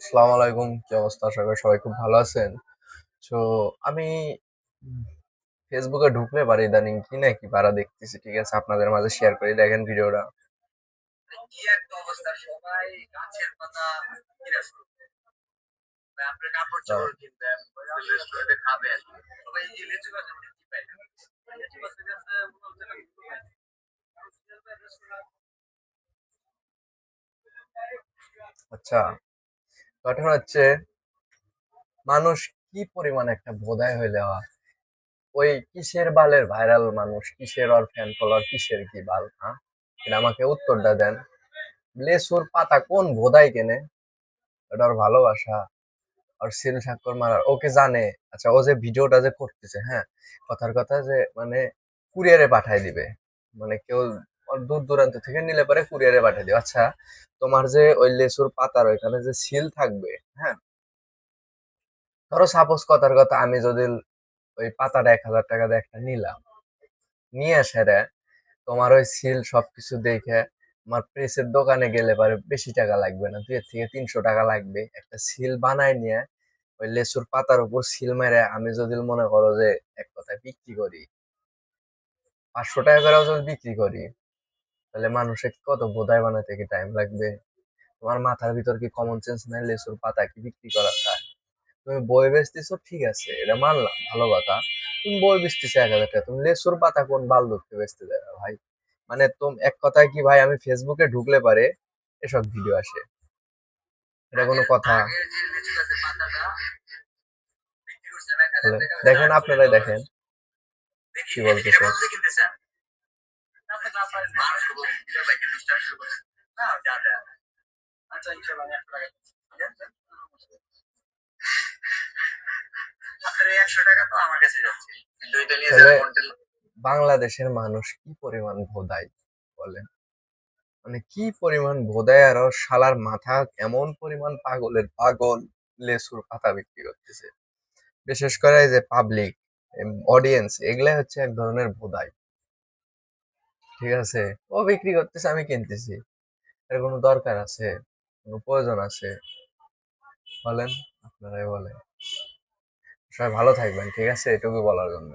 আসসালামু আলাইকুম। কি অবস্থা? আশা করি সবাই খুব ভালো আছেন। সো আমি ফেসবুকে ঢুকলে পারি ইদানিং কি না কি পারা দেখতেছি। ঠিক আছে, আপনাদের মাঝে শেয়ার করি, দেখেন ভিডিওটা। কি একটা অবস্থা, সবাই গাছের পাতা কিনা শুরু করে। ভাই, আপনি কাপড় চোপড় কিনবেন, রেস্টুরেন্টে খাবেন, সবাই এই লিচু গাছের মধ্যে কি পায় না? লিচু গাছের কাছে মনে হচ্ছে না কিছু পায় না। আচ্ছা, ঘটনা হচ্ছে মানুষ কি পরিমাণ একটা বোধায় হইলে হয়। ওই কিসের বালের ভাইরাল মানুষ, কিসের ওর ফ্যান ফলোয়ার, কিসের কি বাল, হ্যাঁ? এটা আমাকে উত্তরটা দেন। লেসুর পাতা কোন ভোদাই কেনে? এটা ওর ভালোবাসা আর সিল স্বাক্ষর মারার ওকে জানে। আচ্ছা, ও যে ভিডিওটা যে করতেছে, হ্যাঁ, কথার কথা যে মানে কুরিয়ারে পাঠায় দিবে, মানে কেউ ওর দূর দূরান্ত থেকে নিলে পরে কুরিয়ারে পাঠিয়ে দিবে। আচ্ছা, তোমার যে ওই লেসুর পাতার ওইখানে যে সিল থাকবে, হ্যাঁ, ধরো সাপোজ কথার কথা আমি যদি ওই পাতাটা 1,000 টাকা দিয়ে একটা নিলাম, নিয়ে সেরে তোমার ওই সিল সবকিছু দেখে আমার প্রেসের দোকানে গেলে পরে বেশি টাকা লাগবে না, 2 থেকে 300 টাকা লাগবে একটা সিল বানায় নিয়ে ওই লেচুর পাতার উপর সিল মেরে আমি যদি মনে করো যে এক কথায় বিক্রি করি, 500 টাকা করেও যদি বিক্রি করি, তাহলে মানুষের কত বোধায় বানাতে কি টাইম লাগবে? তোমার মাথার ভিতর কি কমন সেন্স নাই? লেচুর পাতা কি বিক্রি করা যায়? তুমি বই বেচতেছো, ঠিক আছে, এটা মানলাম, ভালো কথা। তুমি বই বেচতেছো 1,000 টাকা, তুমি লেচুর পাতা কোন বাল ধরতে বেচতে দেবে ভাই? মানে তুমি এক কথায় কি ভাই, আমি ফেসবুকে ঢুকলে পারে এসব ভিডিও আসে? এটা কোনো কথা? হলে দেখেন, আপনারাই দেখেন কি বলতেছে। তাহলে বাংলাদেশের মানুষ কি পরিমাণ ভোদাই বলেন? মানে কি পরিমাণ ভোদাই, আর ওর শালার মাথা এমন পরিমাণ পাগলের পাগল, লেসুর পাতা বিক্রি করতেছে। বিশেষ করে এই যে পাবলিক অডিয়েন্স, এগুলাই হচ্ছে এক ধরনের ভোদাই। ঠিক আছে, ও বিক্রি করতেছে, আমি কিনতেছি, এর কোনো দরকার আছে? কোনো প্রয়োজন আছে? বলেন, আপনারাই বলেন। সবাই ভালো থাকবেন, ঠিক আছে, এটুকু বলার জন্য।